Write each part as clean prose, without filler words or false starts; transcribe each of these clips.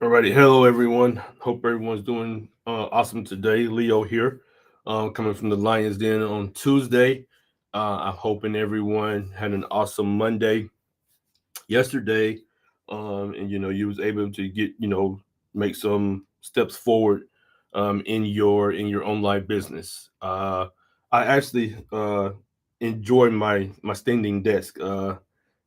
Alrighty, hello everyone. Hope everyone's doing awesome today. Leo here, coming from the Lions Den on Tuesday. I'm hoping everyone had an awesome Monday yesterday, and you was able to get make some steps forward in your own life business. I actually enjoy my standing desk.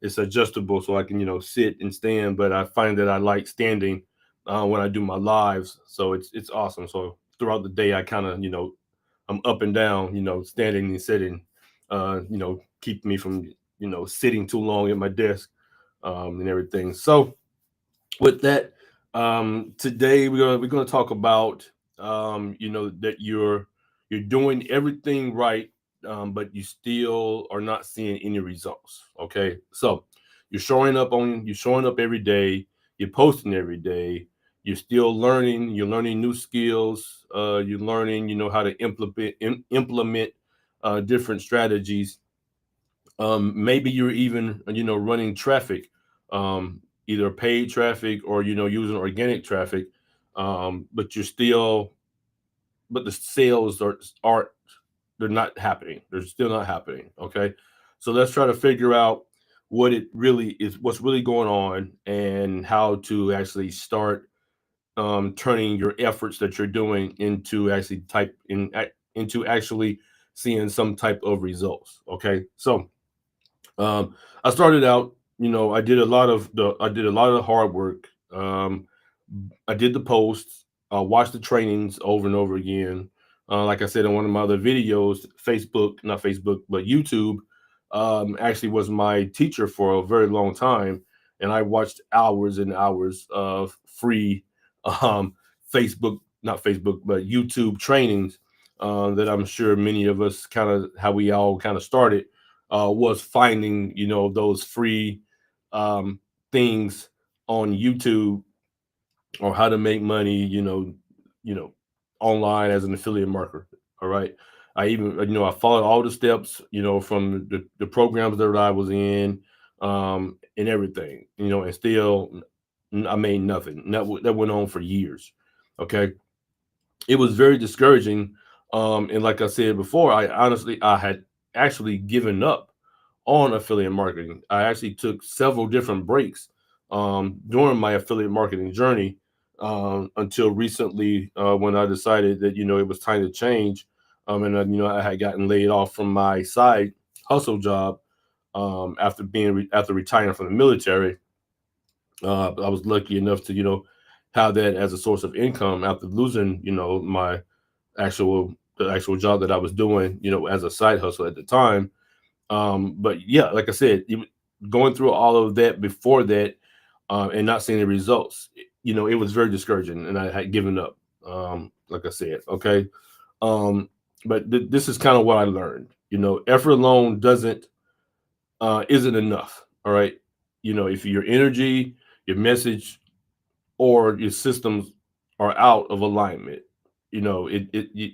It's adjustable, so I can sit and stand. But I find that I like standing when I do my lives, so it's awesome. So throughout the day, I kind of I'm up and down, standing and sitting, keep me from sitting too long at my desk and everything. So with that, today we're gonna talk about that you're doing everything right, but you still are not seeing any results. Okay, so you're showing up every day, you're posting every day, you're still learning, you're learning new skills, you're learning how to implement different strategies. Maybe you're even running traffic, either paid traffic or using organic traffic, but the sales aren't they're not happening. They're still not happening. Okay, so let's try to figure out what's really going on, and how to actually start turning your efforts that you're doing into actually seeing some type of results. Okay, so I started out, I did a lot of the hard work. I did the posts, watched the trainings over and over again. Like I said in one of my other videos, not Facebook, but YouTube, actually was my teacher for a very long time, and I watched hours and hours of free um, Facebook, not Facebook, but YouTube trainings that I'm sure many of us kind of how we all kind of started was finding those free um, things on YouTube, or how to make money, you know, online as an affiliate marketer. All right. I even, I followed all the steps, from the programs that I was in, and everything, and still I made nothing. That went on for years. Okay. It was very discouraging. And like I said before, I had actually given up on affiliate marketing. I actually took several different breaks during my affiliate marketing journey, until recently, when I decided that it was time to change, and I had gotten laid off from my side hustle job, after retiring from the military. I was lucky enough to have that as a source of income after losing my the actual job that I was doing as a side hustle at the time. But yeah, like I said, going through all of that before that, and not seeing the results, it was very discouraging, and I had given up. Like I said, okay. Um, but this is kind of what I learned. Effort alone doesn't isn't enough. All right. If your energy, your message, or your systems are out of alignment, the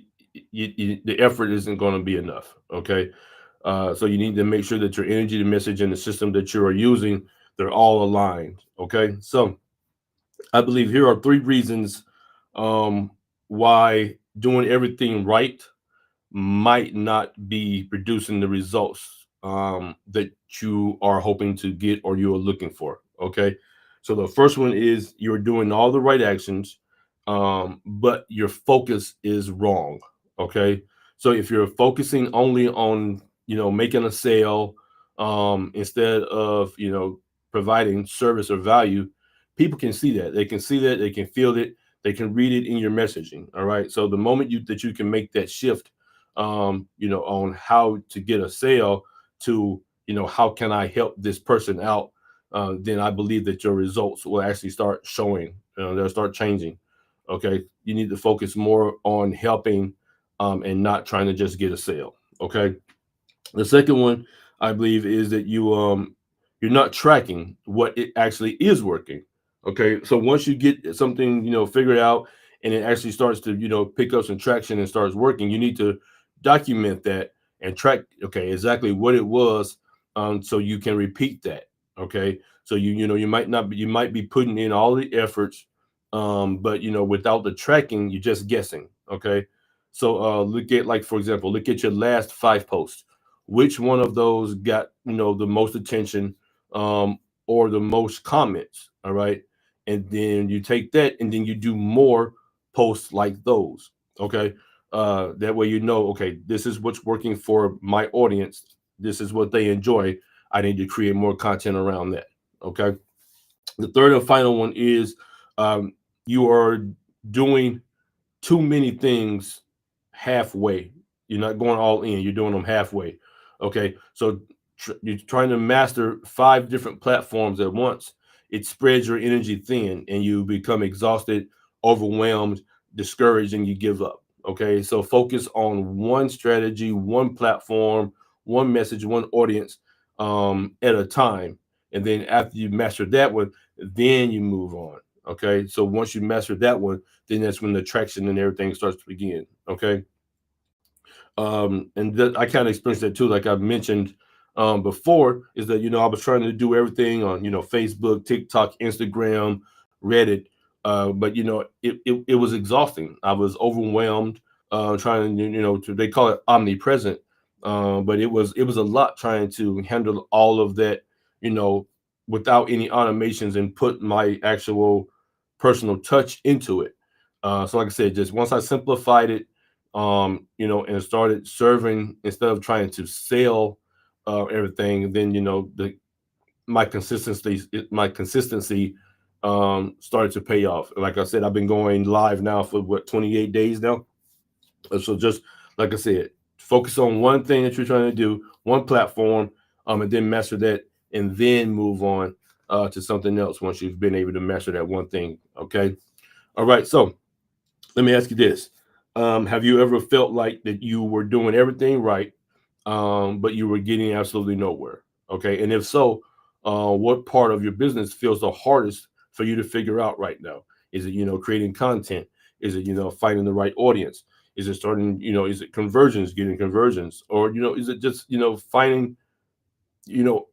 effort isn't going to be enough. Okay. So you need to make sure that your energy, the message, and the system that you are using, they're all aligned. Okay. So I believe here are three reasons um, why doing everything right might not be producing the results that you are hoping to get or you are looking for. Okay. So the first one is you're doing all the right actions, but your focus is wrong. Okay. So if you're focusing only on, making a sale, instead of, providing service or value, people can see that. They can see that. They can feel it. They can read it in your messaging. All right. So the moment you can make that shift, on how to get a sale to, how can I help this person out, then I believe that your results will actually start showing. They'll start changing. Okay, you need to focus more on helping, and not trying to just get a sale. Okay, the second one I believe is that you're not tracking what it actually is working. Okay, so once you get something figured out, and it actually starts to pick up some traction and starts working, you need to document that and track, okay, exactly what it was, so you can repeat that. Okay, so you might not be, you might be putting in all the efforts, But without the tracking, you're just guessing. Okay. So look at, like, for example, look at your last 5 posts. Which one of those got the most attention, um, or the most comments? All right, and then you take that and then you do more posts like those. Okay, that way okay, this is what's working for my audience. This is what they enjoy. I need to create more content around that. Okay. The third and final one is, um, you are doing too many things halfway. You're not going all in. You're doing them halfway. Okay, so you're trying to master 5 different platforms at once. It spreads your energy thin, and you become exhausted, overwhelmed, discouraged, and you give up. Okay, so focus on one strategy, one platform, one message, one audience, at a time. And then after you master that one, then you move on. Okay, so once you master that one, then that's when the traction and everything starts to begin. Okay. And I kind of experienced that too, like I mentioned before, is that I was trying to do everything on Facebook, TikTok, Instagram, Reddit, but it was exhausting. I was overwhelmed, trying to they call it omnipresent, but it was a lot trying to handle all of that, you know without any automations, and put my actual personal touch into it. So like I said, just once I simplified it, and started serving instead of trying to sell everything, then the my consistency started to pay off. Like I said, I've been going live now for what, 28 days now. So just like I said, focus on one thing that you're trying to do, one platform, and then master that, and then move on to something else once you've been able to master that one thing. Okay. All right. So let me ask you this: have you ever felt like that you were doing everything right, but you were getting absolutely nowhere? Okay, and if so, what part of your business feels the hardest for you to figure out right now? Is it creating content? Is it finding the right audience? Is it starting? Is it conversions, getting conversions, or is it just finding you know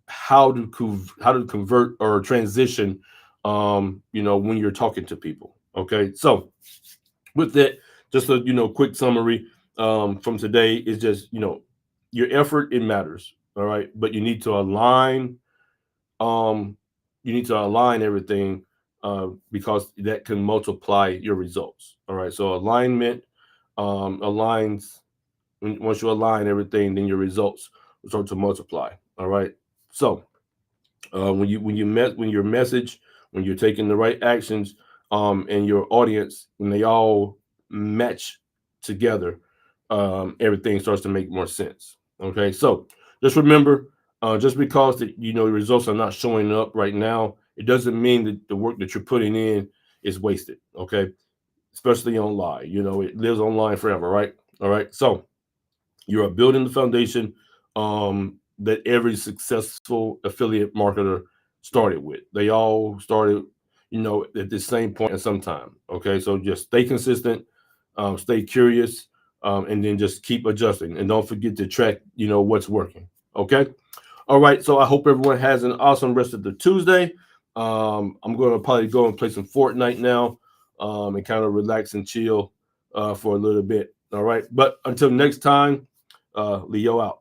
how to convert or transition? When you're talking to people. Okay, so with that, just a quick summary from today is just your effort, it matters, all right, but um you need to align everything, because that can multiply your results. All right, so alignment aligns. Once you align everything, then your results start to multiply. All right, so when your message, when you're taking the right actions, and your audience, when they all match together, everything starts to make more sense. Okay, so just remember, just because the results are not showing up right now, it doesn't mean that the work that you're putting in is wasted. Okay, especially online, it lives online forever, right? All right, so you are building the foundation, that every successful affiliate marketer started with. They all started, at the same point at some time. Okay, so just stay consistent, stay curious, and then just keep adjusting, and don't forget to track, what's working. Okay. All right. So I hope everyone has an awesome rest of the Tuesday. I'm going to probably go and play some Fortnite now, and kind of relax and chill for a little bit. All right. But until next time, Leo out.